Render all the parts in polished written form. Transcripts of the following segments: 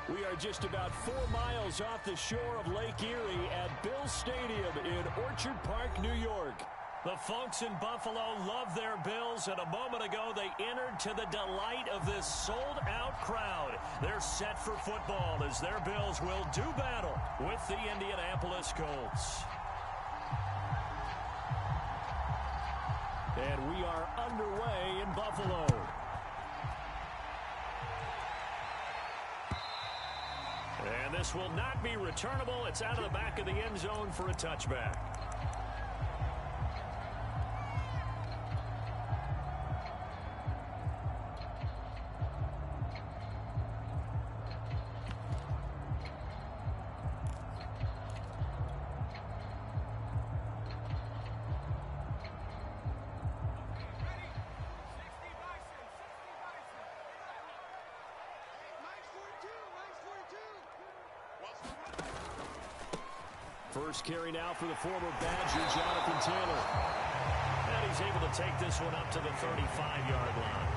We are just about 4 miles off the shore of Lake Erie at Bill Stadium in Orchard Park, New York. The folks in Buffalo love their Bills, and a moment ago they entered to the delight of this sold-out crowd. They're set for football as their Bills will do battle with the Indianapolis Colts. And we are underway in Buffalo. And this will not be returnable. It's out of the back of the end zone for a touchback. First carry now for the former Badger, Jonathan Taylor. And he's able to take this one up to the 35-yard line.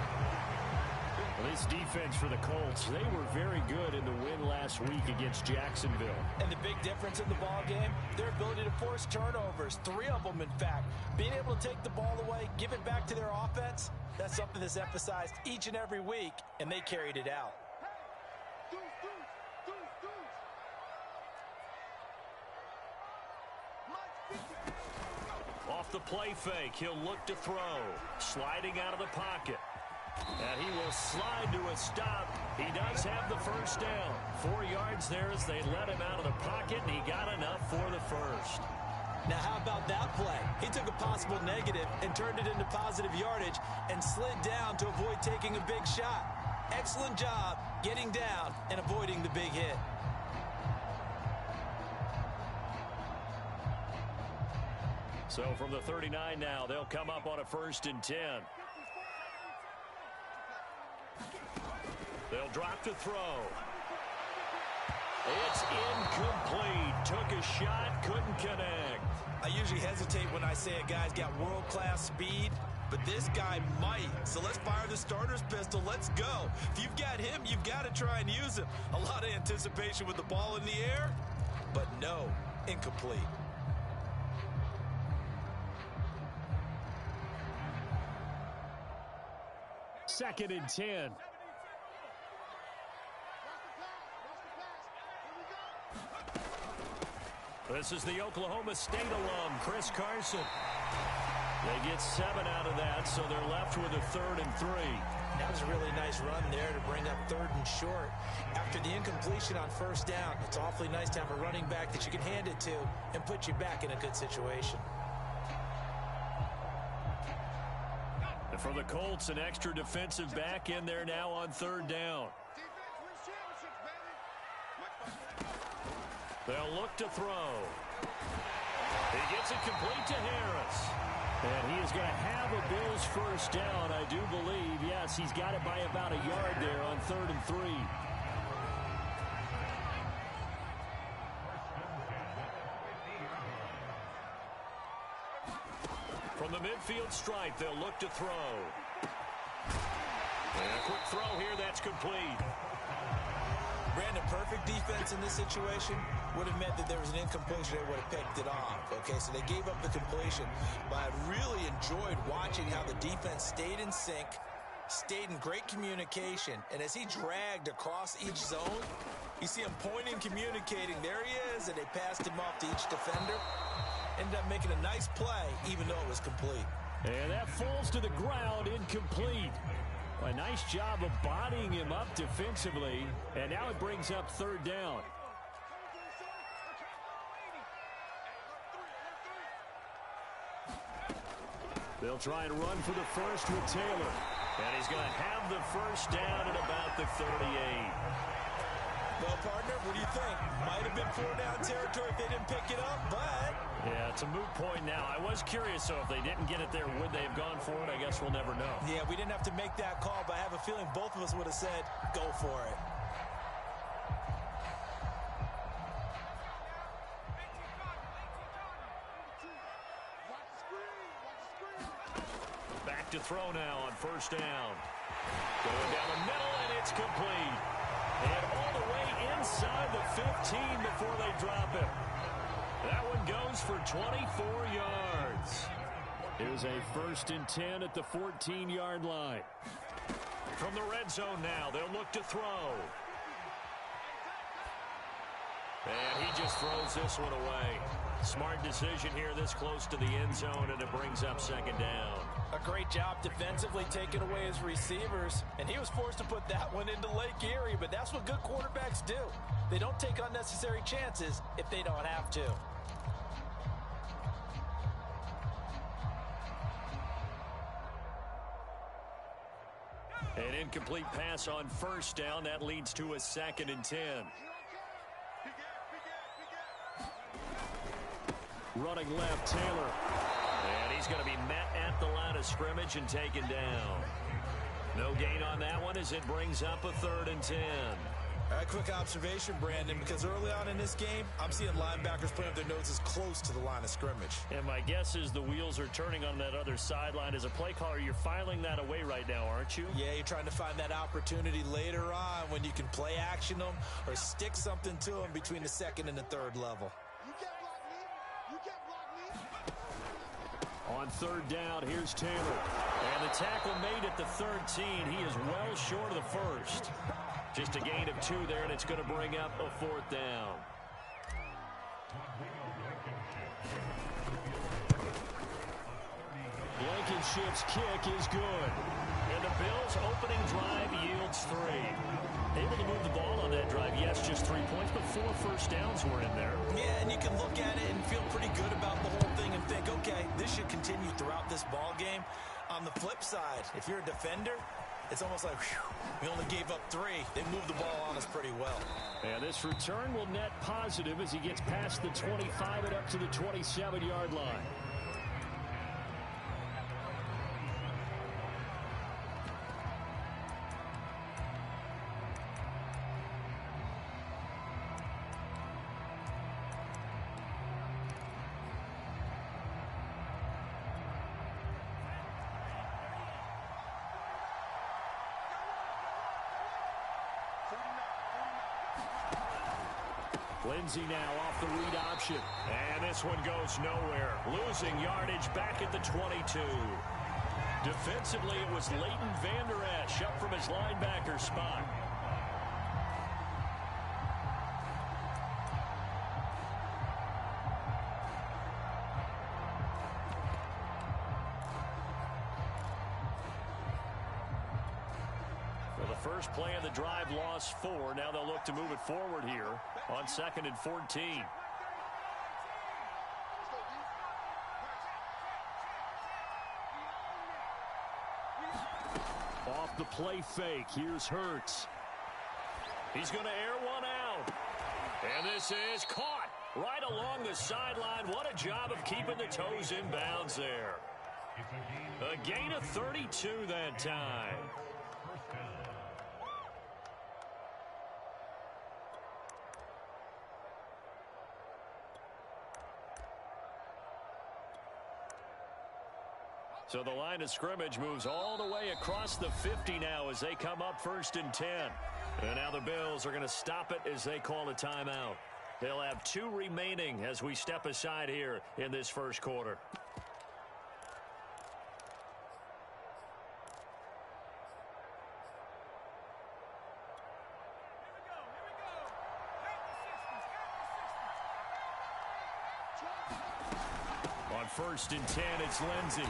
Well, this defense for the Colts, they were very good in the win last week against Jacksonville. And the big difference in the ball game, their ability to force turnovers, 3 of them in fact. Being able to take the ball away, give it back to their offense, that's something that's emphasized each and every week, and they carried it out. Off the play fake, he'll look to throw. Sliding out of the pocket. And he will slide to a stop. He does have the first down. 4 yards there as they let him out of the pocket, and he got enough for the first. Now how about that play? He took a possible negative and turned it into positive yardage and slid down to avoid taking a big shot. Excellent job getting down and avoiding the big hit. So from the 39 now, they'll come up on a 1st and 10. They'll drop to throw. It's incomplete. Took a shot, couldn't connect. I usually hesitate when I say a guy's got world-class speed, but this guy might. So let's fire the starter's pistol. Let's go. If you've got him, you've got to try and use him. A lot of anticipation with the ball in the air, but no, incomplete. Second and 10. This is the Oklahoma State alum, Chris Carson. They get 7 out of that, so they're left with a 3rd and 3. That was a really nice run there to bring up 3rd and short. After the incompletion on 1st down, it's awfully nice to have a running back that you can hand it to and put you back in a good situation. For the Colts, an extra defensive back in there now on 3rd down. They'll look to throw. He gets it complete to Harris. And he is going to have a Bills first down, I do believe. Yes, he's got it by about a yard there on 3rd and 3. From the midfield stripe, they'll look to throw. And a quick throw here, that's complete. Brandon, perfect defense in this situation would have meant that there was an incompletion. They would have picked it off. Okay, so they gave up the completion. But I really enjoyed watching how the defense stayed in sync, stayed in great communication. And as he dragged across each zone, you see him pointing, communicating. There he is, and they passed him off to each defender. Ended up making a nice play, even though it was complete. And that falls to the ground, incomplete. A nice job of bodying him up defensively. And now it brings up 3rd down. They'll try and run for the first with Taylor. And he's going to have the first down at about the 38. Well, partner, what do you think? Might have been 4-down territory if they didn't pick it up, but... Yeah, it's a moot point now. I was curious, so if they didn't get it there, would they have gone for it? I guess we'll never know. Yeah, we didn't have to make that call, but I have a feeling both of us would have said, go for it. Back to throw now on 1st down. Going down the middle, and it's complete. And all the way 15 before they drop it. That one goes for 24 yards. Here's a 1st and 10 at the 14-yard line. From the red zone now, they'll look to throw. And he just throws this one away. Smart decision here this close to the end zone, and it brings up 2nd down. A great job defensively taking away his receivers, and he was forced to put that one into Lake Erie, but that's what good quarterbacks do. They don't take unnecessary chances if they don't have to. An incomplete pass on 1st down. That leads to a 2nd and 10. Running left, Taylor. And he's going to be met at the line of scrimmage and taken down. No gain on that one as it brings up a 3rd and 10. A quick observation, Brandon, because early on in this game, I'm seeing linebackers putting up their noses close to the line of scrimmage. And my guess is the wheels are turning on that other sideline. As a play caller, you're filing that away right now, aren't you? Yeah, you're trying to find that opportunity later on when you can play action them or stick something to them between the 2nd and the 3rd level. On 3rd down, here's Taylor. And the tackle made at the 13. He is well short of the 1st. Just a gain of 2 there, and it's going to bring up a 4th down. Blankenship's kick is good. And the Bills' opening drive yields 3. Able to move the ball on that drive. Yes, just 3 points, but 4 first downs were in there. Yeah, and you can look at it and feel pretty good about the whole thing and think, okay, this should continue throughout this ball game. On the flip side, if you're a defender, it's almost like, whew, we only gave up 3. They moved the ball on us pretty well. And this return will net positive as he gets past the 25 and up to the 27-yard line. Lindsey now off the read option. And this one goes nowhere. Losing yardage back at the 22. Defensively, it was Leighton Vander Esch up from his linebacker spot. First play of the drive, lost 4. Now they'll look to move it forward here on 2nd and 14. Off the play fake, here's Hurts. He's going to air one out. And this is caught right along the sideline. What a job of keeping the toes in bounds there. A gain of 32 that time. So the line of scrimmage moves all the way across the 50 now as they come up 1st and 10. And now the Bills are going to stop it as they call a timeout. They'll have 2 remaining as we step aside here in this first quarter. On 1st and 10, it's Lindsey.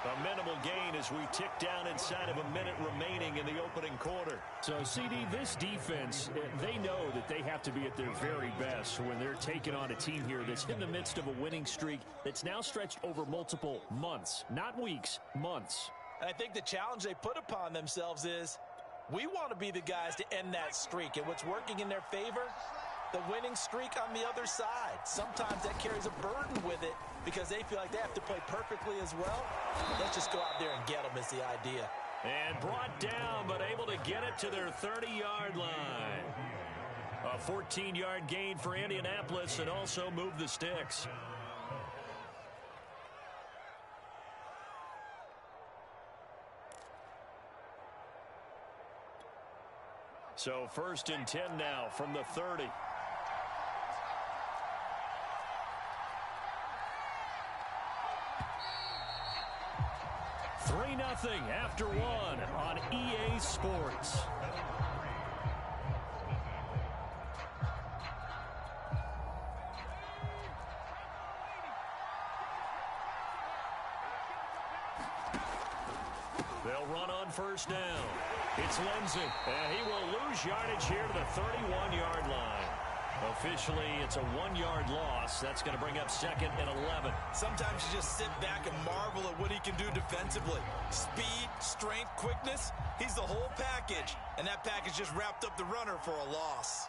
A minimal gain as we tick down inside of a minute remaining in the opening quarter. So, CD, this defense, they know that they have to be at their very best when they're taking on a team here that's in the midst of a winning streak that's now stretched over multiple months, not weeks, months. And I think the challenge they put upon themselves is we want to be the guys to end that streak. And what's working in their favor? The winning streak on the other side. Sometimes that carries a burden with it because they feel like they have to play perfectly as well. Let's just go out there and get them is the idea. And brought down, but able to get it to their 30-yard line. A 14-yard gain for Indianapolis and also move the sticks. So 1st and 10 now from the 30. Three 0 after one on EA Sports. They'll run on 1st down. It's Lindsey, and he will lose yardage here to the 31-yard line. Officially, it's a 1-yard loss. That's going to bring up 2nd and 11. Sometimes you just sit back and marvel at what he can do defensively. Speed, strength, quickness. He's the whole package. And that package just wrapped up the runner for a loss.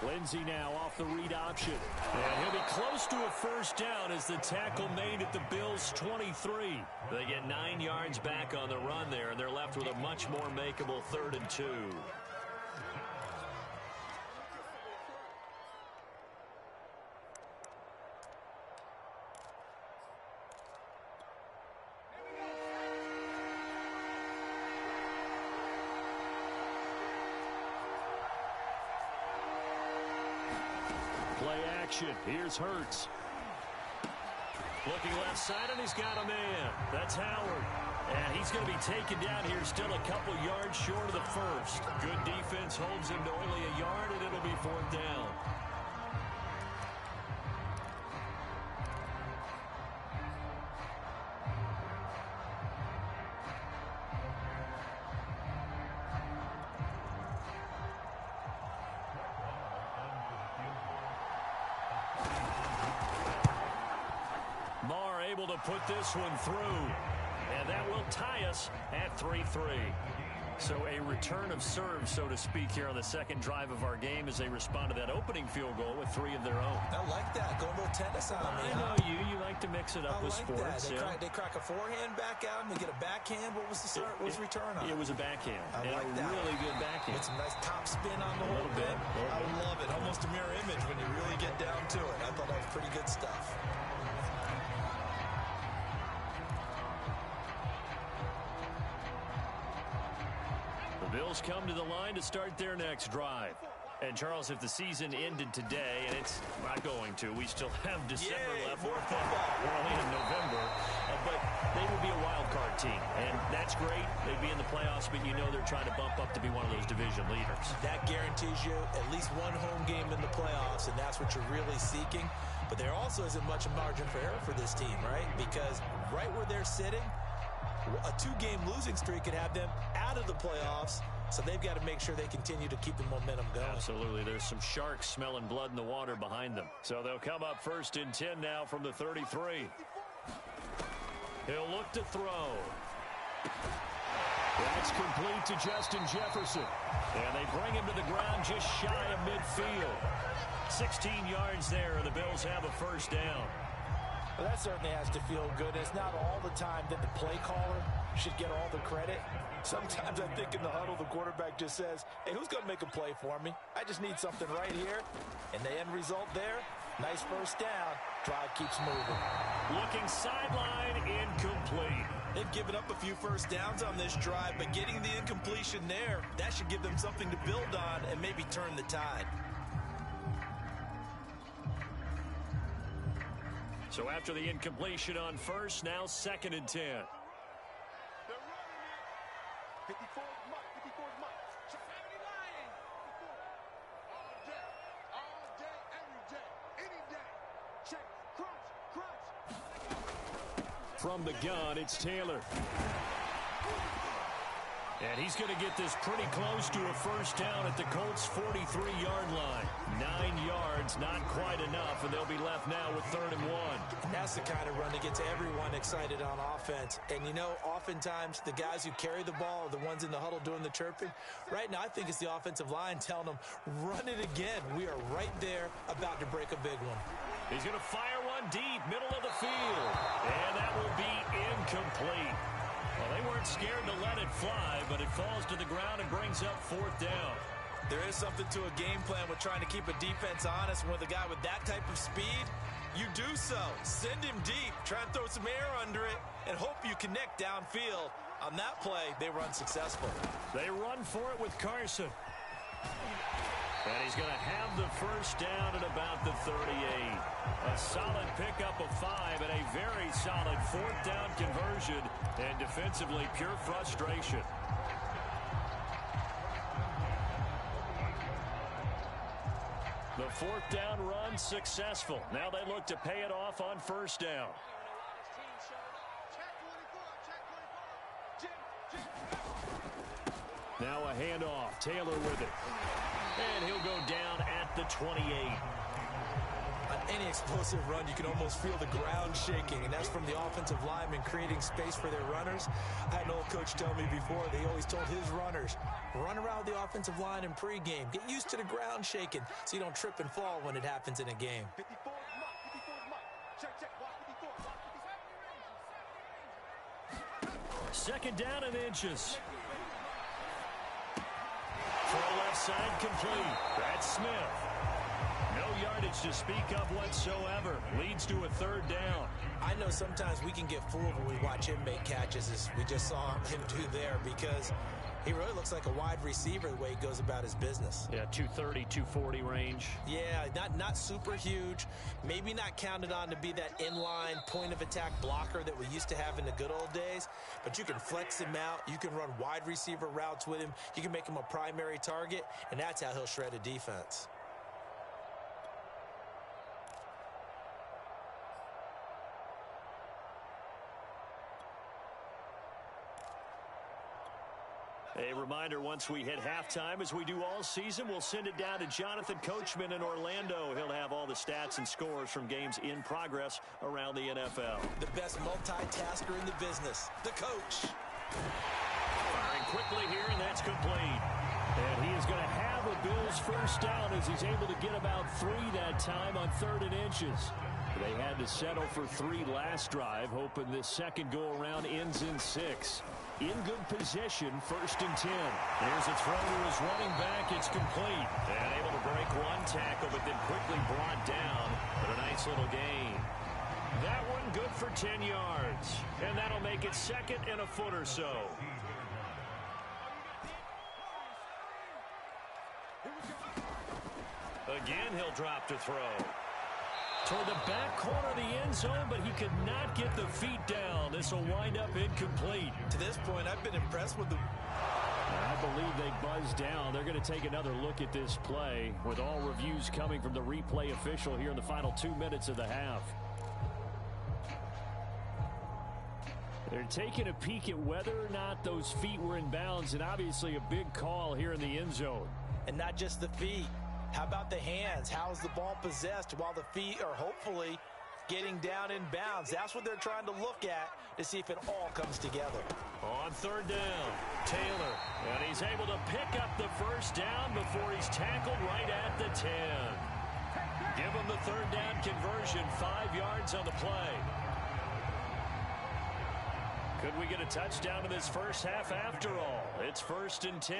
Lindsey now off the read option. And he'll be close to a 1st down as the tackle made at the Bills' 23. They get 9 yards back on the run there, and they're left with a much more makeable 3rd and 2. Play action. Here's Hurts. Looking left side, and he's got a man. That's Howard. And he's going to be taken down here, still a couple yards short of the 1st. Good defense holds him to only a yard, and it'll be 4th down. Able to put this one through, and that will tie us at 3-3. So a return of serve, so to speak, here on the 2nd drive of our game as they respond to that opening field goal with 3 of their own. I like that. Go a little tennis on me. I know you like to mix it up with sports. They crack a forehand back out and they get a backhand. What was the start? What was the return on? It was a backhand. I like that. Really good backhand. With some nice top spin on the whole bit. I love it. Almost a mirror image when you really get down to it. I thought that was pretty good stuff. Bills come to the line to start their next drive. And, Charles, if the season ended today, and it's not going to, we still have December left. We're only in November. But they would be a wild card team. And that's great. They'd be in the playoffs, but you know they're trying to bump up to be one of those division leaders. That guarantees you at least one home game in the playoffs, and that's what you're really seeking. But there also isn't much margin for error for this team, right? Because right where they're sitting, a 2-game losing streak could have them out of the playoffs, so they've got to make sure they continue to keep the momentum going. Absolutely. There's some sharks smelling blood in the water behind them. So they'll come up 1st and 10 now from the 33. He'll look to throw. That's complete to Justin Jefferson. And they bring him to the ground just shy of midfield. 16 yards there, and the Bills have a 1st down. Well, that certainly has to feel good. It's not all the time that the play caller should get all the credit. Sometimes I think in the huddle, the quarterback just says, hey, who's going to make a play for me? I just need something right here. And the end result there, nice 1st down. Drive keeps moving. Looking sideline, incomplete. They've given up a few 1st downs on this drive, but getting the incompletion there, that should give them something to build on and maybe turn the tide. So after the incompletion on 1st, now 2nd and 10. From the gun, it's Taylor. And he's going to get this pretty close to a 1st down at the Colts' 43-yard line. 9 yards, not quite enough, and they'll be left now with 3rd and 1. That's the kind of run that gets everyone excited on offense. And, you know, oftentimes the guys who carry the ball are the ones in the huddle doing the chirping. Right now, I think it's the offensive line telling them, run it again. We are right there about to break a big one. He's going to fire one deep, middle of the field. And that will be incomplete. Well, they weren't scared to let it fly, but it falls to the ground and brings up 4th down. There is something to a game plan with trying to keep a defense honest. With a guy with that type of speed, you do so. Send him deep, try and throw some air under it, and hope you connect downfield. On that play, they were unsuccessful. They run for it with Carson. And he's going to have the first down at about the 38. A solid pickup of 5 and a very solid fourth down conversion. And defensively, pure frustration. The fourth down run successful. Now they look to pay it off on first down. Now a handoff. Taylor with it. And he'll go down at the 28. On any explosive run, you can almost feel the ground shaking, and that's from the offensive linemen creating space for their runners. I had an old coach tell me before, they always told his runners, run around the offensive line in pregame. Get used to the ground shaking so you don't trip and fall when it happens in a game. Second down and inches. Throw left side complete. That's Smith. No yardage to speak of whatsoever. Leads to a third down. I know sometimes we can get fooled when we watch him make catches, as we just saw him do there, because he really looks like a wide receiver the way he goes about his business. Yeah, 230, 240 range. Yeah, not super huge. Maybe not counted on to be that inline point-of-attack blocker that we used to have in the good old days. But you can flex him out. You can run wide receiver routes with him. You can make him a primary target, and that's how he'll shred a defense. A reminder, once we hit halftime, as we do all season, we'll send it down to Jonathan Coachman in Orlando. He'll have all the stats and scores from games in progress around the NFL. The best multitasker in the business, the coach. Firing quickly here, and that's complete. And he is going to have a Bills first down as he's able to get about 3 that time on 3rd and inches. They had to settle for 3 last drive, hoping this second go-around ends in 6. In good position, 1st and 10. Here's a throw to his running back. It's complete. And able to break one tackle, but then quickly brought down. But a nice little gain. That one good for 10 yards. And that'll make it 2nd and a foot or so. Again, he'll drop to throw. Toward the back corner of the end zone, but he could not get the feet down. This will wind up incomplete. To this point, I've been impressed with the... I believe they buzzed down. They're going to take another look at this play, with all reviews coming from the replay official here in the final 2 minutes of the half. They're taking a peek at whether or not those feet were in bounds, and obviously a big call here in the end zone. And not just the feet. How about the hands? How is the ball possessed while the feet are hopefully getting down in bounds? That's what they're trying to look at to see if it all comes together. On 3rd down, Taylor. And he's able to pick up the first down before he's tackled right at the 10. Give him the 3rd down conversion, 5 yards on the play. Could we get a touchdown in this first half after all? It's 1st and 10.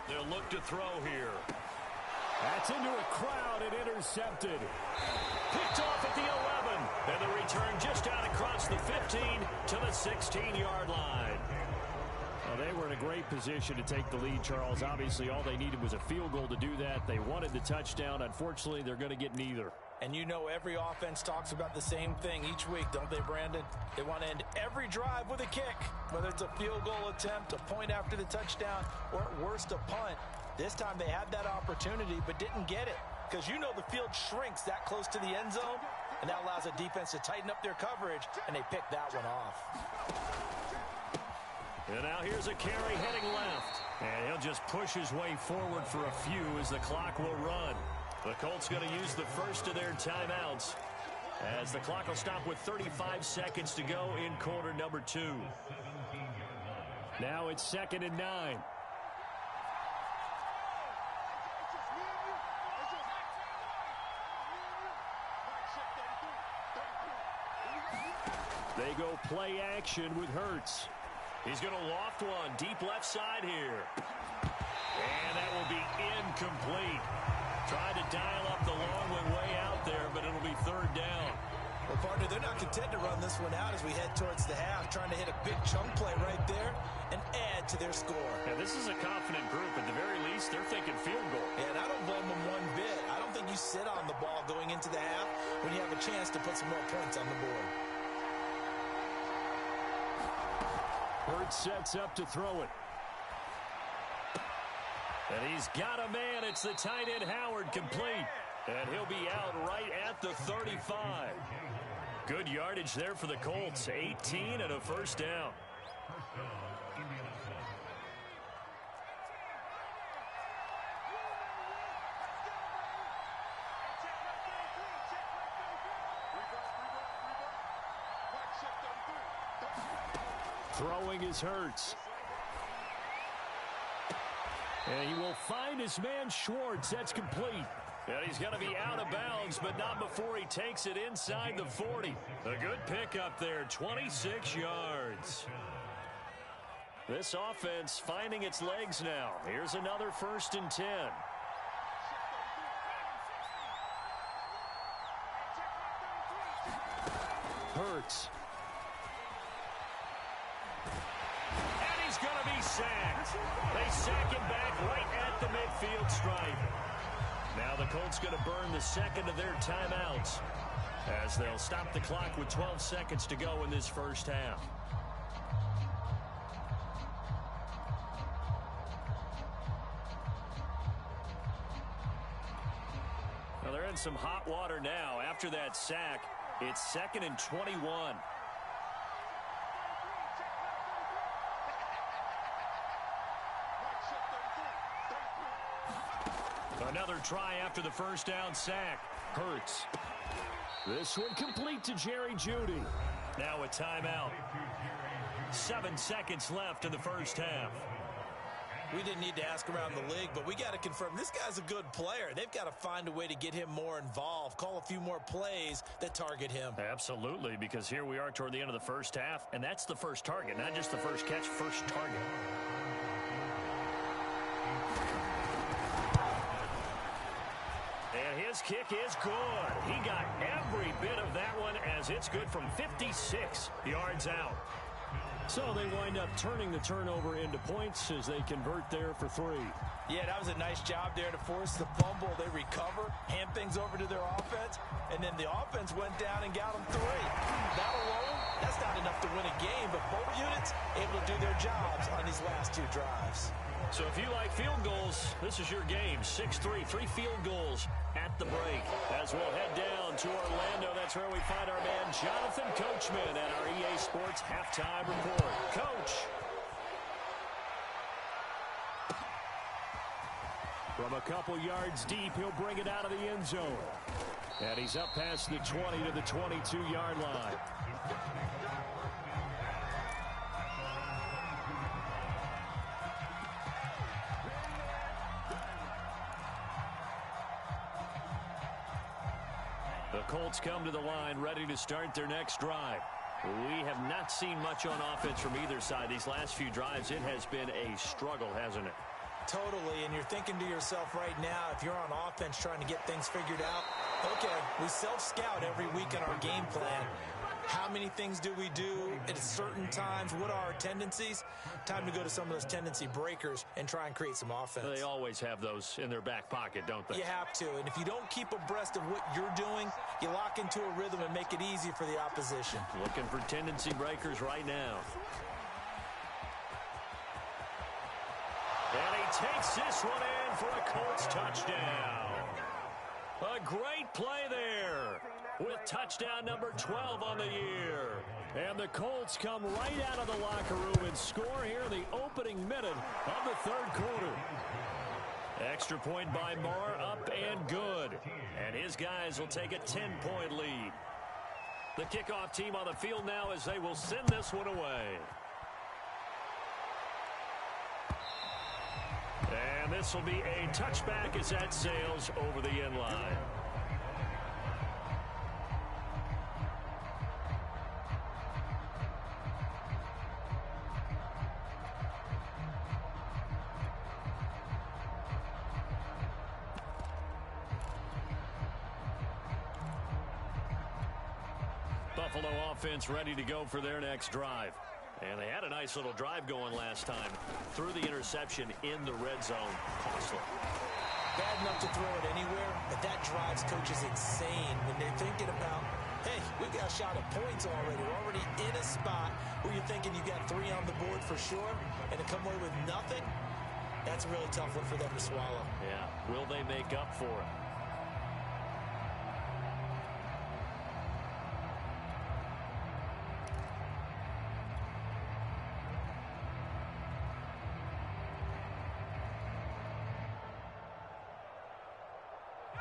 They'll look to throw here. That's into a crowd and intercepted. Picked off at the 11. And the return just out across the 15 to the 16-yard line. Well, they were in a great position to take the lead, Charles. Obviously, all they needed was a field goal to do that. They wanted the touchdown. Unfortunately, they're going to get neither. And you know every offense talks about the same thing each week, don't they, Brandon? They want to end every drive with a kick, whether it's a field goal attempt, a point after the touchdown, or at worst, a punt. This time they had that opportunity but didn't get it, because you know the field shrinks that close to the end zone, and that allows a defense to tighten up their coverage, and they pick that one off. And now here's a carry heading left. And he'll just push his way forward for a few as the clock will run. The Colts going to use the first of their timeouts as the clock will stop with 35 seconds to go in quarter number 2. Now it's 2nd and 9. They go play action with Hurts. He's going to loft one deep left side here. And that will be incomplete. Tried to dial up the long way out there, but it'll be 3rd down. Well, Partner, they're not content to run this one out as we head towards the half, trying to hit a big chunk play right there and add to their score. Yeah, this is a confident group. At the very least, they're thinking field goal. Yeah, and I don't blame them one bit. I don't think you sit on the ball going into the half when you have a chance to put some more points on the board. Hurts sets up to throw it. And he's got a man. It's the tight end Howard, complete. And he'll be out right at the 35. Good yardage there for the Colts. 18 and a first down. Throwing is Hurts. And he will find his man Schwartz. That's complete. And he's going to be out of bounds, but not before he takes it inside the 40. A good pickup there, 26 yards. This offense finding its legs now. Here's another 1st and 10. Hurts. And he's going to be sacked. They sack him back right at the midfield stripe. Now the Colts going to burn the second of their timeouts as they'll stop the clock with 12 seconds to go in this first half. Well, they're in some hot water now. After that sack, it's 2nd and 21. Another try after the first down sack. Hurts. This one complete to Jerry Jeudy. Now a timeout. 7 seconds left in the first half. We didn't need to ask around the league, but we got to confirm this guy's a good player. They've got to find a way to get him more involved, call a few more plays that target him. Absolutely, because here we are toward the end of the first half, and that's the first target, not just the first catch, first target. And his kick is good. He got every bit of that one as it's good from 56 yards out. So they wind up turning the turnover into points as they convert there for 3. Yeah, that was a nice job there to force the fumble. They recover, hand things over to their offense, and then the offense went down and got them 3. That alone, that's not enough to win a game, but both units able to do their jobs on these last 2 drives. So if you like field goals, this is your game. 6-3, 3 field goals at the break. As we'll head down to Orlando, that's where we find our man Jonathan Coachman at our EA Sports Halftime Report. Coach. From a couple yards deep, he'll bring it out of the end zone. And he's up past the 20 to the 22-yard line. The Colts come to the line ready to start their next drive. We have not seen much on offense from either side. These last few drives, it has been a struggle, hasn't it? Totally, and you're thinking to yourself right now, if you're on offense trying to get things figured out, okay, we self-scout every week in our game plan. How many things do we do at certain times? What are our tendencies? Time to go to some of those tendency breakers and try and create some offense. They always have those in their back pocket, don't they? You have to, and if you don't keep abreast of what you're doing, you lock into a rhythm and make it easy for the opposition. Looking for tendency breakers right now. And he takes this one in for a Colts touchdown. A great play there with touchdown number 12 on the year. And the Colts come right out of the locker room and score here in the opening minute of the third quarter. Extra point by Marr, up and good. And his guys will take a 10-point lead. The kickoff team on the field now as they will send this one away. And this will be a touchback as that sails over the end line. Buffalo offense ready to go for their next drive. And they had a nice little drive going last time. Threw the interception in the red zone. Costly. Bad enough to throw it anywhere, but that drives coaches insane when they're thinking about, hey, we got a shot at points already. We're already in a spot where you're thinking you got 3 on the board for sure, and to come away with nothing, that's a really tough one for them to swallow. Yeah, will they make up for it?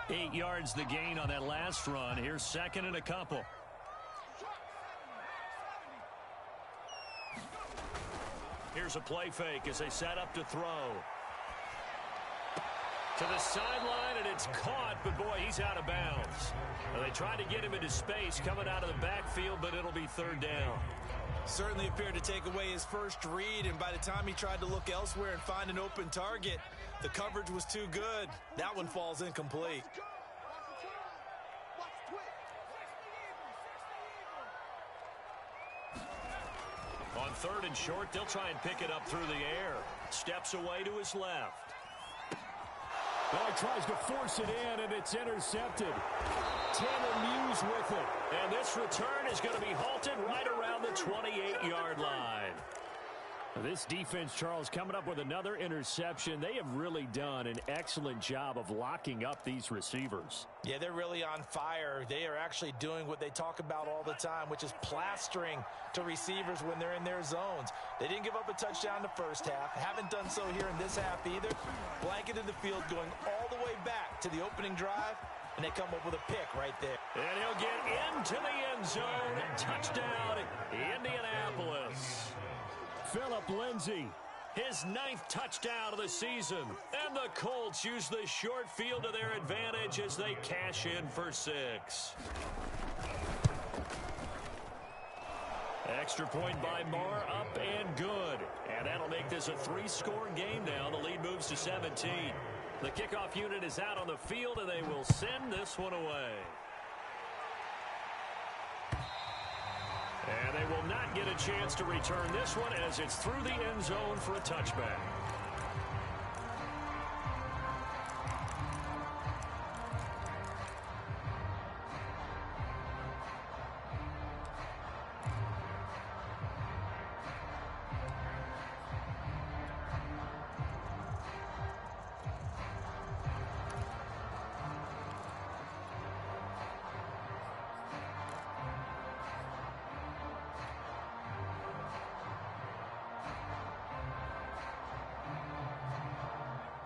Eight yards the gain on that last run. Here's second and a couple. Here's a play fake as they set up to throw. To the sideline, and it's caught, but boy, he's out of bounds. Well, they tried to get him into space coming out of the backfield, but it'll be third down. Certainly appeared to take away his first read, and by the time he tried to look elsewhere and find an open target, the coverage was too good. That one falls incomplete. On third and short, they'll try and pick it up through the air. Steps away to his left. Well, he tries to force it in, and it's intercepted. Tanner Muse with it. And this return is going to be halted right around the 28-yard line. This defense, Charles, coming up with another interception. They have really done an excellent job of locking up these receivers. Yeah, they're really on fire. They are actually doing what they talk about all the time, which is plastering to receivers when they're in their zones. They didn't give up a touchdown the first half. Haven't done so here in this half either. Blanketed the field going all the way back to the opening drive, and they come up with a pick right there. And he'll get into the end zone. Touchdown, Indianapolis. Phillip Lindsay. His 9th touchdown of the season. And the Colts use the short field to their advantage as they cash in for 6. Extra point by Marr, up and good. And that'll make this a 3-score game now. The lead moves to 17. The kickoff unit is out on the field, and they will send this one away. And they will not get a chance to return this one as it's through the end zone for a touchback.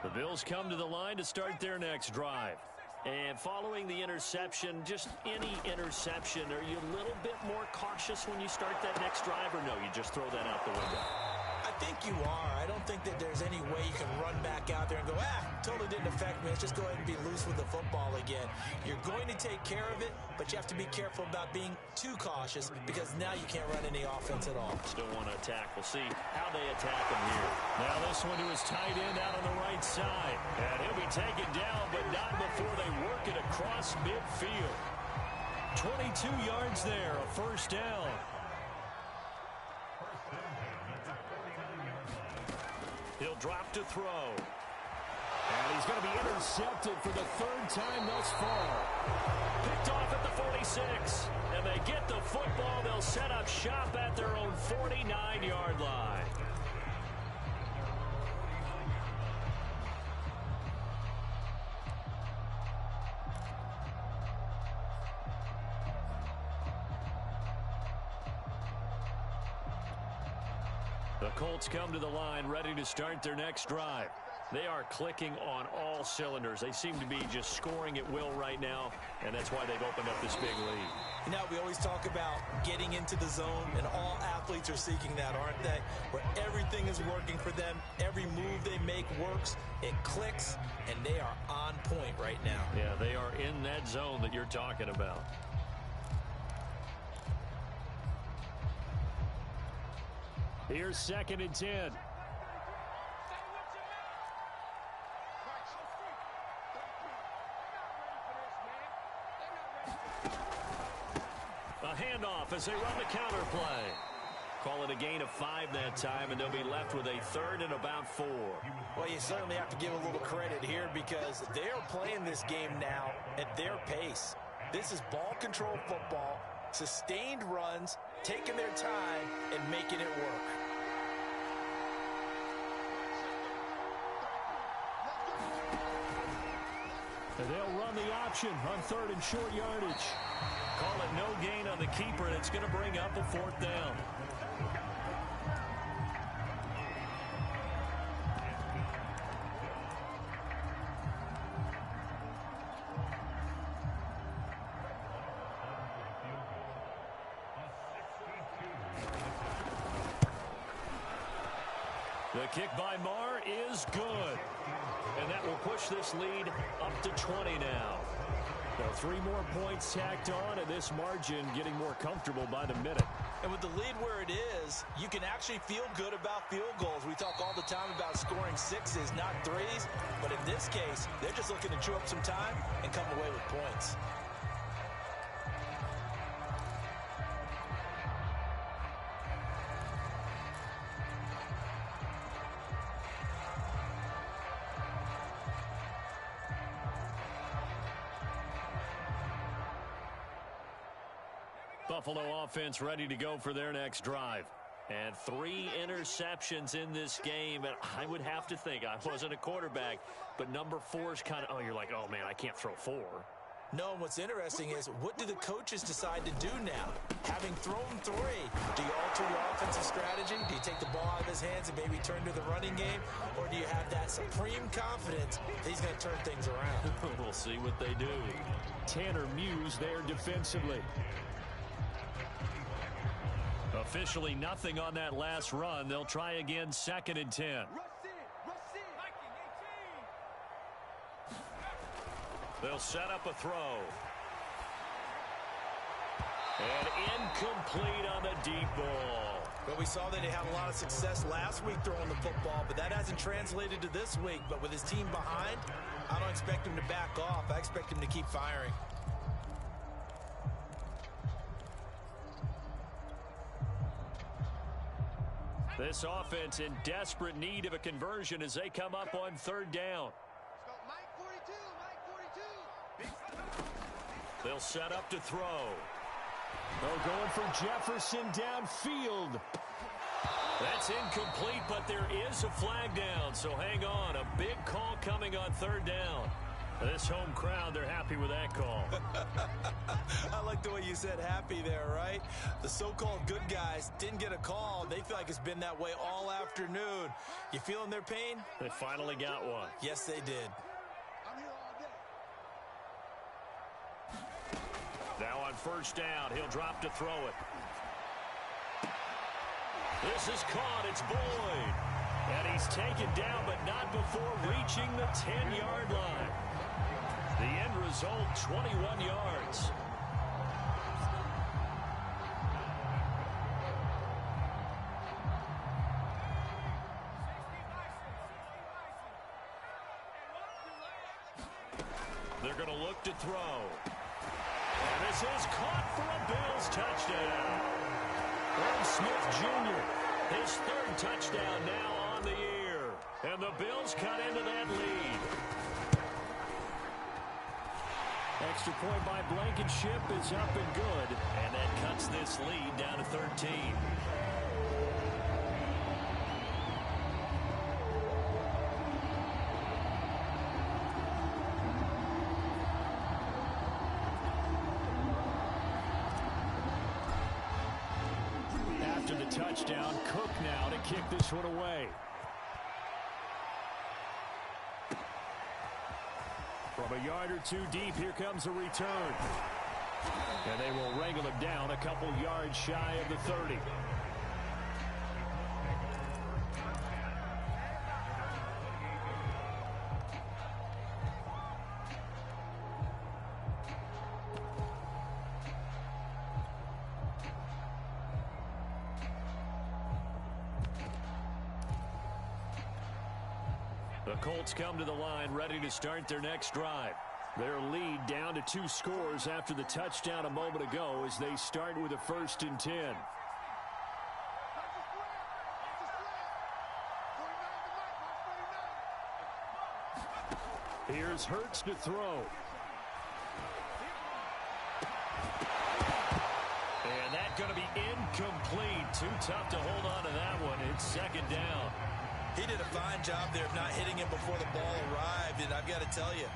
The Bills come to the line to start their next drive. And following the interception, just any interception, are you a little bit more cautious when you start that next drive, or no, you just throw that out the window? I think you are. I don't think that there's any way you can run back out there and go, totally didn't affect me. Let's just go ahead and be loose with the football again. You're going to take care of it, but you have to be careful about being too cautious because now you can't run any offense at all. Still want to attack. We'll see how they attack him here. Now this one to his tight end out on the right side. And he'll be taken down, but not before they work it across midfield. 22 yards there, a first down. He'll drop to throw. And he's going to be intercepted for the 3rd time thus far. Picked off at the 46. And they get the football. They'll set up shop at their own 49-yard line. The Colts come to the line ready to start their next drive. They are clicking on all cylinders. They seem to be just scoring at will right now, and that's why they've opened up this big lead. You know, we always talk about getting into the zone, and all athletes are seeking that, aren't they? Where everything is working for them. Every move they make works. It clicks, and they are on point right now. Yeah, they are in that zone that you're talking about. Here's 2nd and 10. A handoff as they run the counter play. Call it a gain of 5 that time, and they'll be left with a 3rd and about 4. Well, you certainly have to give a little credit here because they're playing this game now at their pace. This is ball control football, sustained runs, taking their time, and making it work. And they'll run the option on 3rd and short yardage. Call it no gain on the keeper, and it's going to bring up a 4th down. The kick by Marr is good. And that will push this lead up to 20 now. So 3 more points tacked on, and this margin getting more comfortable by the minute. And with the lead where it is, you can actually feel good about field goals. We talk all the time about scoring 6s, not 3s. But in this case, they're just looking to chew up some time and come away with points. Buffalo offense ready to go for their next drive. And 3 interceptions in this game. And I would have to think, I wasn't a quarterback, but number 4 is kind of, oh, you're like, oh, man, I can't throw 4. No, and what's interesting is, what do the coaches decide to do now? Having thrown 3, do you alter your offensive strategy? Do you take the ball out of his hands and maybe turn to the running game? Or do you have that supreme confidence that he's going to turn things around? We'll see what they do. Tanner Muse there defensively. Officially nothing on that last run. They'll try again, 2nd and 10. They'll set up a throw. And incomplete on the deep ball. Well, we saw that he had a lot of success last week throwing the football, but that hasn't translated to this week. But with his team behind, I don't expect him to back off. I expect him to keep firing. This offense in desperate need of a conversion as they come up on 3rd down. They'll set up to throw. They're going for Jefferson downfield. That's incomplete, but there is a flag down, so hang on. A big call coming on 3rd down. This home crowd, they're happy with that call. I like the way you said happy there, right? The so-called good guys didn't get a call. They feel like it's been that way all afternoon. You feeling their pain? They finally got one. Yes, they did. Now on 1st down, he'll drop to throw it. This is caught. It's Boyd. And he's taken down, but not before reaching the 10-yard line. The end result, 21 yards. They're going to look to throw. And this is caught for a Bills touchdown. Irv Smith Jr., his 3rd touchdown now on the year. And the Bills cut into that lead. Extra point by Blankenship is up and good. And that cuts this lead down to 13. After the touchdown, Cook now to kick this one away. From a yard or 2 deep, here comes a return. And they will wrangle him down a couple yards shy of the 30. The Colts come to the line ready to start their next drive. Their lead down to 2 scores after the touchdown a moment ago as they start with a 1st and 10. Here's Hurts to throw. And that's going to be incomplete. Too tough to hold on to that one. It's 2nd down. He did a fine job there of not hitting him before the ball arrived, and I've got to tell you,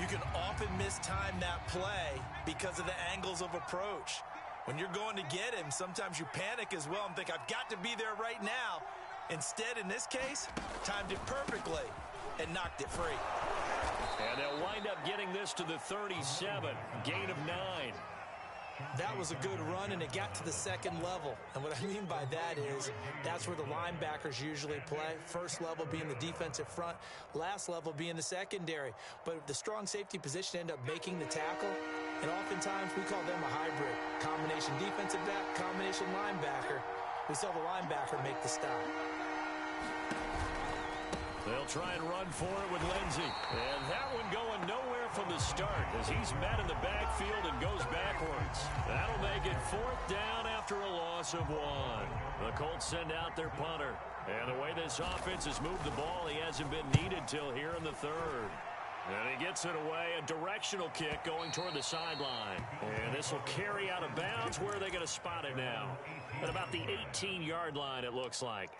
you can often mistime that play because of the angles of approach. When you're going to get him, sometimes you panic as well and think, I've got to be there right now. Instead, in this case, timed it perfectly and knocked it free. And they'll wind up getting this to the 37, gain of 9. That was a good run, and it got to the 2nd level. And what I mean by that is that's where the linebackers usually play. First level being the defensive front, last level being the secondary. But the strong safety position ended up making the tackle, and oftentimes we call them a hybrid. Combination defensive back, combination linebacker. We saw the linebacker make the stop. They'll try and run for it with Lindsey. And that one going nowhere from the start as he's met in the backfield and goes backwards. That'll make it 4th down after a loss of 1. The Colts send out their punter. And the way this offense has moved the ball, he hasn't been needed till here in the 3rd. And he gets it away, a directional kick going toward the sideline. And this will carry out of bounds. Where are they going to spot it now? At about the 18-yard line, it looks like.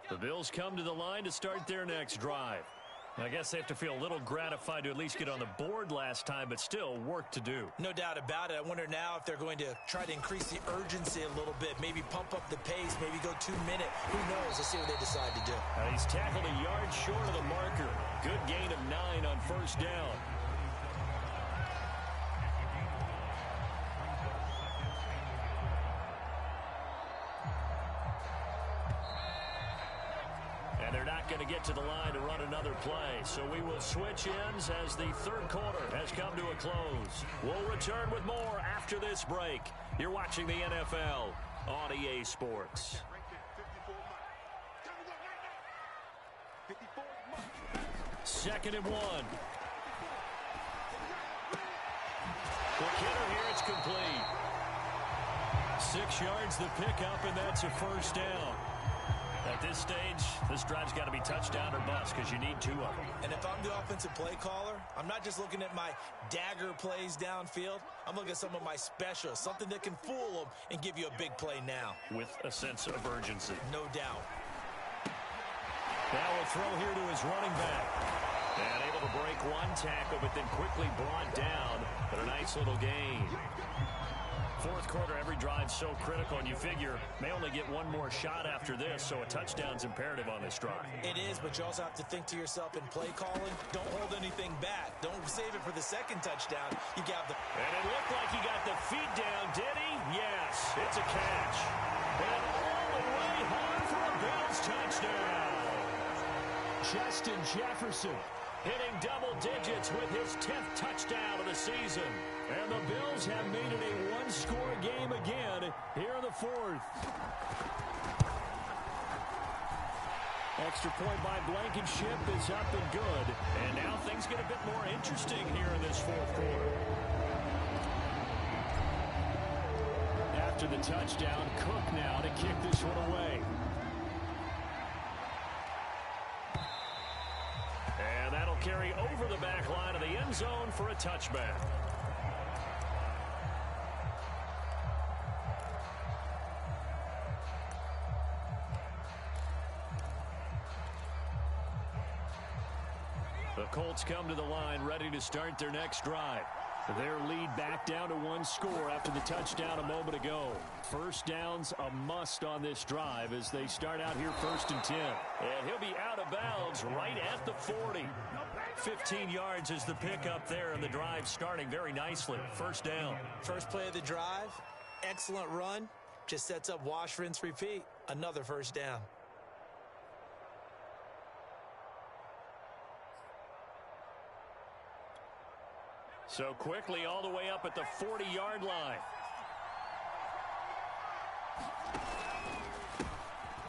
The Bills come to the line to start their next drive. I guess they have to feel a little gratified to at least get on the board last time, but still work to do. No doubt about it. I wonder now if they're going to try to increase the urgency a little bit, maybe pump up the pace, maybe go 2-minute. Who knows? Let's see what they decide to do. He's tackled a yard short of the marker. Good gain of 9 on 1st down. And they're not going to get to the line to run another play. So we will switch ends as the 3rd quarter has come to a close. We'll return with more after this break. You're watching the NFL on EA Sports. 2nd and 1. The hitter here, it's complete. 6 yards the pickup, and that's a 1st down. At this stage, this drive's got to be touchdown or bust because you need 2 of them. And if I'm the offensive play caller, I'm not just looking at my dagger plays downfield. I'm looking at some of my specials, something that can fool them and give you a big play now. With a sense of urgency. No doubt. Now we'll throw here to his running back. And able to break 1 tackle, but then quickly brought down. But a nice little gain. 4th quarter, every drive so critical, and you figure may only get 1 more shot after this, so a touchdown's imperative on this drive. It is, but you also have to think to yourself in play calling, don't hold anything back. Don't save it for the 2nd touchdown. You got the... And it looked like he got the feet down, did he? Yes, it's a catch. And all the way home for a Bills touchdown. Justin Jefferson hitting double digits with his 10th touchdown of the season. And the Bills have made it a 1-score game again here in the 4th. Extra point by Blankenship is up and good. And now things get a bit more interesting here in this 4th quarter. After the touchdown, Cook now to kick this one away. And that'll carry over the back line of the end zone for a touchback. The Colts come to the line ready to start their next drive. Their lead back down to 1 score after the touchdown a moment ago. 1st down's a must on this drive as they start out here 1st and 10. And he'll be out of bounds right at the 40. 15 yards is the pickup there, and the drive starting very nicely. 1st down. First play of the drive, excellent run. Just sets up wash, rinse, repeat. Another 1st down. So quickly all the way up at the 40-yard line.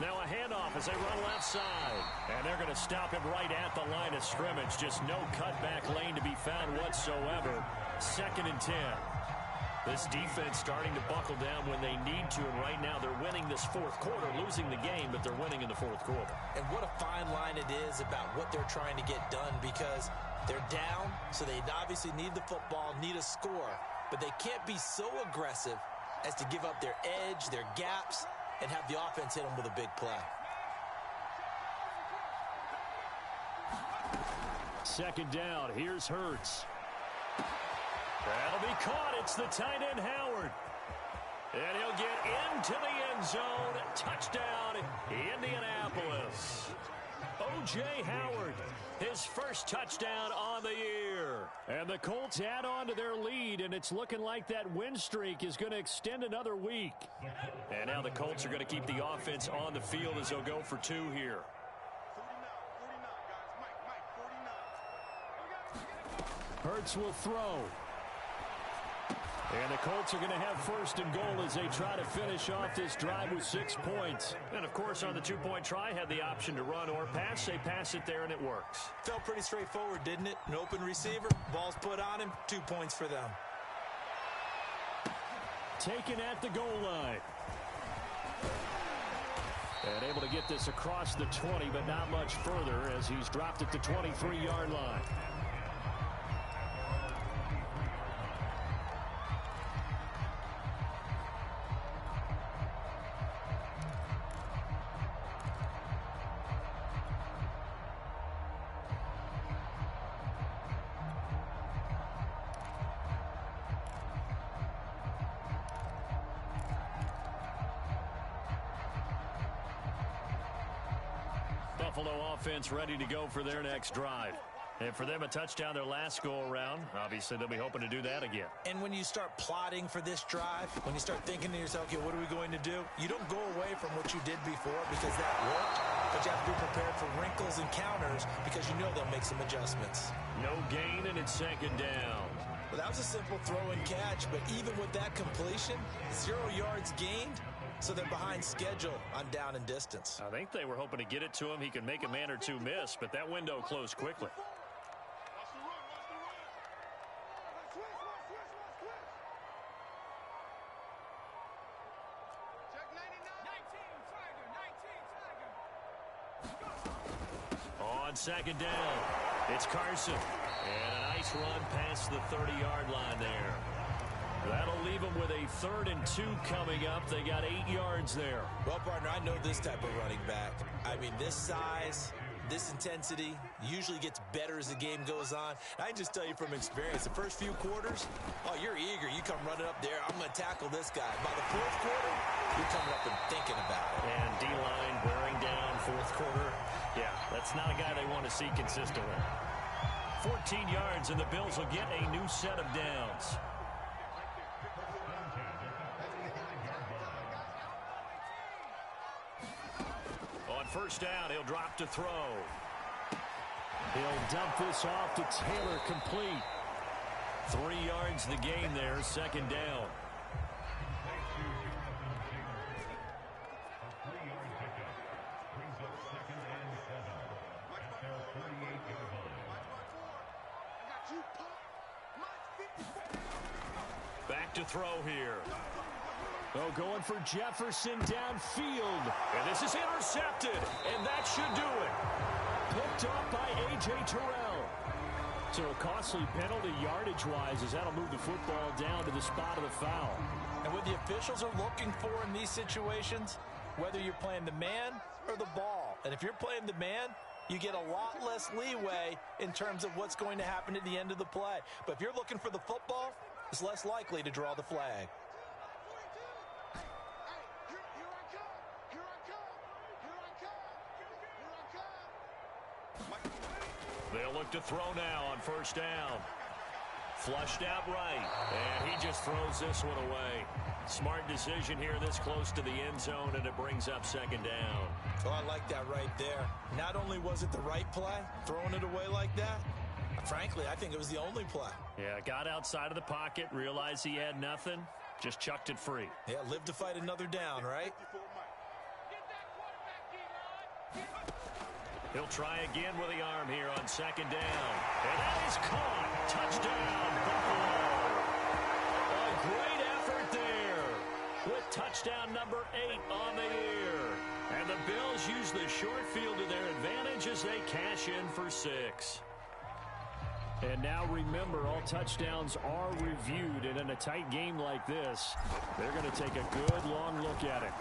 Now a handoff as they run left side. And they're going to stop him right at the line of scrimmage. Just no cutback lane to be found whatsoever. 2nd and 10. This defense starting to buckle down when they need to, and right now they're winning this 4th quarter, losing the game, but they're winning in the 4th quarter. And what a fine line it is about what they're trying to get done, because they're down, so they obviously need the football, need a score, but they can't be so aggressive as to give up their edge, their gaps, and have the offense hit them with a big play. 2nd down, here's Hurts. That'll be caught. It's the tight end, Howard. And he'll get into the end zone. Touchdown, Indianapolis. O.J. Howard, his first touchdown on the year. And the Colts add on to their lead, and it's looking like that win streak is going to extend another week. And now the Colts are going to keep the offense on the field as they'll go for 2 here. Hurts will throw. And the Colts are going to have 1st and goal as they try to finish off this drive with 6 points. And, of course, on the 2-point try, had the option to run or pass. They pass it there, and it works. Felt pretty straightforward, didn't it? An open receiver, ball's put on him, 2 points for them. Taken at the goal line. And able to get this across the 20, but not much further as he's dropped at the 23-yard line. Buffalo offense ready to go for their next drive. And for them, a touchdown their last go-around. Obviously, they'll be hoping to do that again. And when you start plotting for this drive, when you start thinking to yourself, okay, what are we going to do? You don't go away from what you did before because that worked, but you have to be prepared for wrinkles and counters because you know they'll make some adjustments. No gain, and it's 2nd down. Well, that was a simple throw and catch, but even with that completion, 0 yards gained, so they're behind schedule on down and distance. I think they were hoping to get it to him. He could make a man or two miss, but that window closed quickly. On 2nd down, it's Carson. And a nice run past the 30-yard line there. That'll leave them with a 3rd and 2 coming up. They got 8 yards there. Well, partner, I know this type of running back. I mean, this size, this intensity usually gets better as the game goes on. I can just tell you from experience, the first few quarters, oh, you're eager. You come running up there. I'm going to tackle this guy. By the 4th quarter, you're coming up and thinking about it. And D-line wearing down 4th quarter. Yeah, that's not a guy they want to see consistently. 14 yards, and the Bills will get a new set of downs. On 1st down, he'll drop to throw. He'll dump this off to Taylor, complete. 3 yards the gain there, 2nd down. Back to throw here. Oh, going for Jefferson downfield. And this is intercepted. And that should do it. Picked up by A.J. Terrell. So a costly penalty yardage-wise as that'll move the football down to the spot of the foul. And what the officials are looking for in these situations, whether you're playing the man or the ball. And if you're playing the man, you get a lot less leeway in terms of what's going to happen at the end of the play. But if you're looking for the football, it's less likely to draw the flag. They'll look to throw now on 1st down. Flushed out right. And he just throws this one away. Smart decision here this close to the end zone, and it brings up 2nd down. Oh, I like that right there. Not only was it the right play, throwing it away like that, frankly, I think it was the only play. Yeah, got outside of the pocket, realized he had nothing, just chucked it free. Yeah, live to fight another down, right? He'll try again with the arm here on second down. And that is caught. Touchdown, Buffalo. A great effort there with touchdown number 8 on the year. And the Bills use the short field to their advantage as they cash in for 6. And now remember, all touchdowns are reviewed. And in a tight game like this, they're going to take a good long look at it.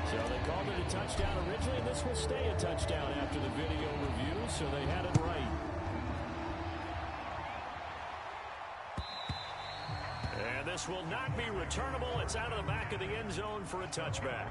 So they called it a touchdown originally, and this will stay a touchdown after the video review, so they had it right. And this will not be returnable. It's out of the back of the end zone for a touchback.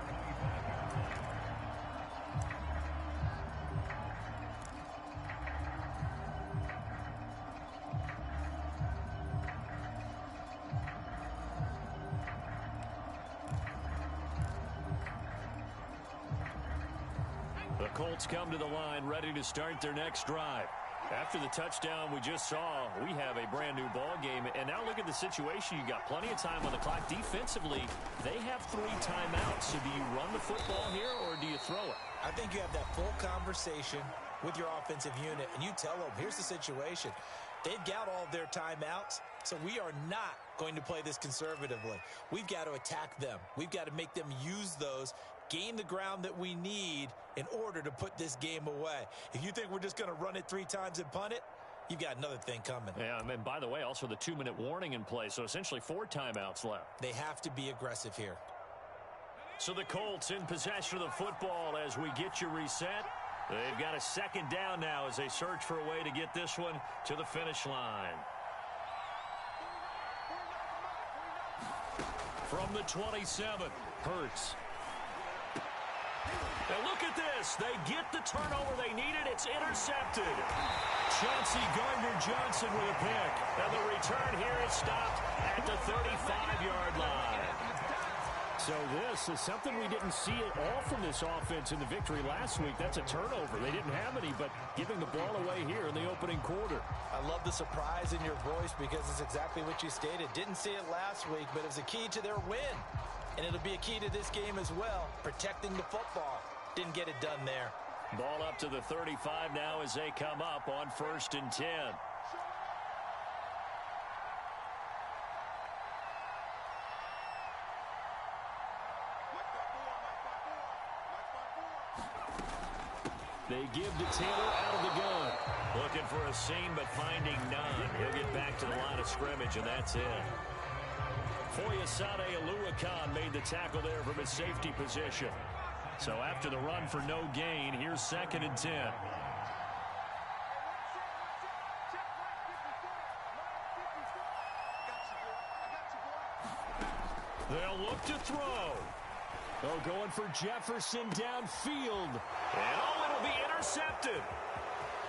The Colts come to the line ready to start their next drive. After the touchdown we just saw, we have a brand new ball game. And now look at the situation. You've got plenty of time on the clock. Defensively, they have 3 timeouts. So do you run the football here or do you throw it? I think you have that full conversation with your offensive unit, and you tell them, here's the situation. They've got all of their timeouts, so we are not going to play this conservatively. We've got to attack them. We've got to make them use those, gain the ground that we need in order to put this game away. If you think we're just going to run it 3 times and punt it, you've got another thing coming. Yeah, and by the way, also the 2-minute warning in play, so essentially 4 timeouts left. They have to be aggressive here. So the Colts in possession of the football as we get you reset. They've got a second down now as they search for a way to get this one to the finish line. From the 27, Hurts. Now look at this. They get the turnover they needed. It's intercepted. Chauncey Gardner-Johnson with a pick. And the return here is stopped at the 35-yard line. So this is something we didn't see at all from this offense in the victory last week. That's a turnover. They didn't have any, but giving the ball away here in the opening quarter. I love the surprise in your voice because it's exactly what you stated. Didn't see it last week, but it was a key to their win. And it'll be a key to this game as well, protecting the football. Didn't get it done there. Ball up to the 35 now as they come up on 1st and 10. They give to Taylor out of the gun. Looking for a seam, but finding none. He'll get back to the line of scrimmage, and that's it. Foyesade Oluwakan made the tackle there from his safety position. So after the run for no gain, here's 2nd and 10. They'll look to throw. Oh, going for Jefferson downfield. And it'll be intercepted.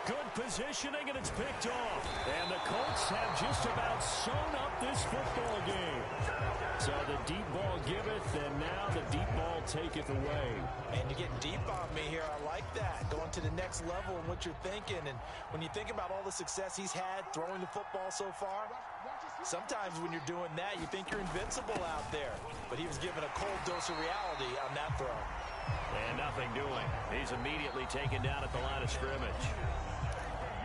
Good positioning, and it's picked off. And the Colts have just about sewn up this football game. So the deep ball giveth, and now the deep ball taketh away. And you get deep on me here. I like that. Going to the next level in what you're thinking. And when you think about all the success he's had throwing the football so far, sometimes when you're doing that, you think you're invincible out there. But he was given a cold dose of reality on that throw. And nothing doing. He's immediately taken down at the line of scrimmage.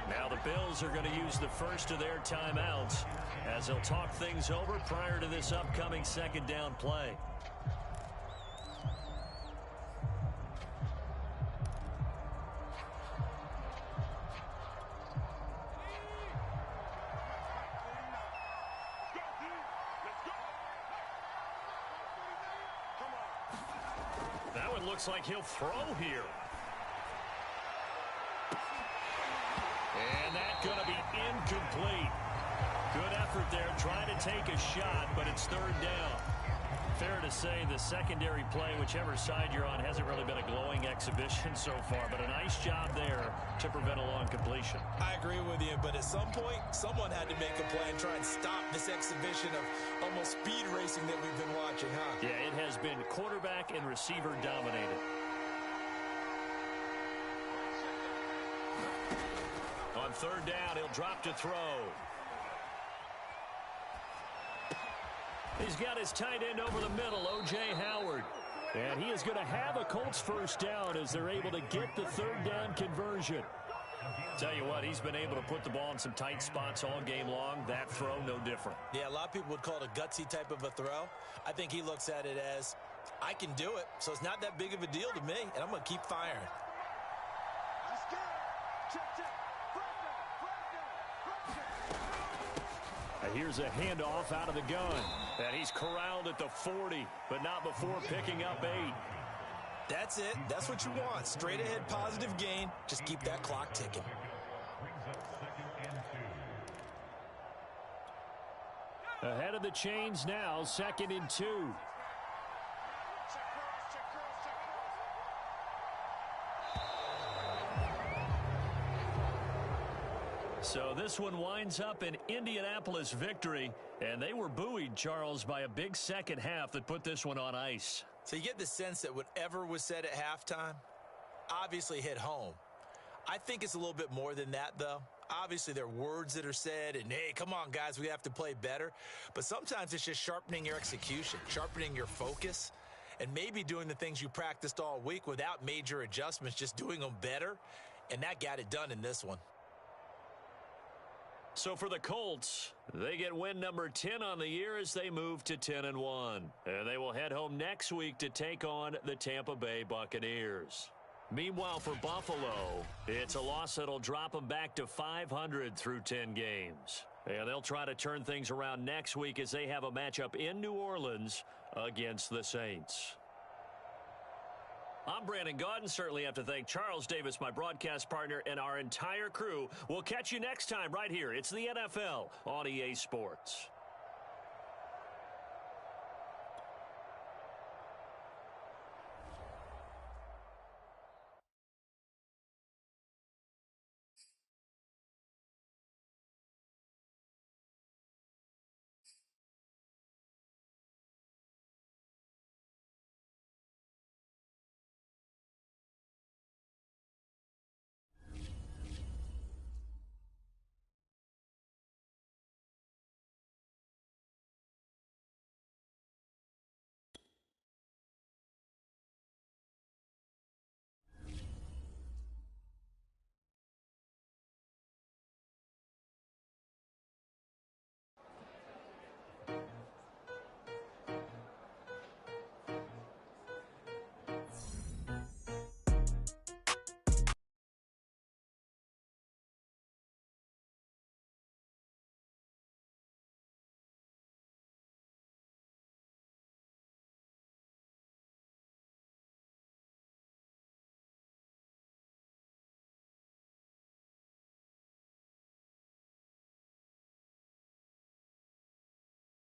Now the Bills are going to use the first of their timeouts as they'll talk things over prior to this upcoming 2nd down play. That one looks like he'll throw here. And that's going to be incomplete. Good effort there, trying to take a shot, but it's 3rd down. Fair to say the secondary play, whichever side you're on, hasn't really been a glowing exhibition so far, but a nice job there to prevent a long completion. I agree with you, but at some point, someone had to make a play and try and stop this exhibition of almost speed racing that we've been watching, huh? Yeah, it has been quarterback and receiver dominated. On 3rd down, he'll drop to throw. He's got his tight end over the middle, O.J. Howard. And he is going to have a Colts first down as they're able to get the third down conversion. Tell you what, he's been able to put the ball in some tight spots all game long. That throw, no different. Yeah, a lot of people would call it a gutsy type of a throw. I think he looks at it as, I can do it, so it's not that big of a deal to me, and I'm going to keep firing. Here's a handoff out of the gun. And he's corralled at the 40, but not before picking up 8. That's it. That's what you want. Straight ahead positive gain. Just keep that clock ticking. Ahead of the chains now, 2nd and 2. So this one winds up an Indianapolis victory, and they were buoyed, Charles, by a big second half that put this one on ice. So you get the sense that whatever was said at halftime obviously hit home. I think it's a little bit more than that, though. Obviously, there are words that are said, and, hey, come on, guys, we have to play better. But sometimes it's just sharpening your execution, sharpening your focus, and maybe doing the things you practiced all week without major adjustments, just doing them better. And that got it done in this one. So for the Colts, they get win number 10 on the year as they move to 10-1. And they will head home next week to take on the Tampa Bay Buccaneers. Meanwhile, for Buffalo, it's a loss that'll drop them back to 500 through 10 games. And they'll try to turn things around next week as they have a matchup in New Orleans against the Saints. I'm Brandon Gaudin. Certainly have to thank Charles Davis, my broadcast partner, and our entire crew. We'll catch you next time right here. It's the NFL on EA Sports.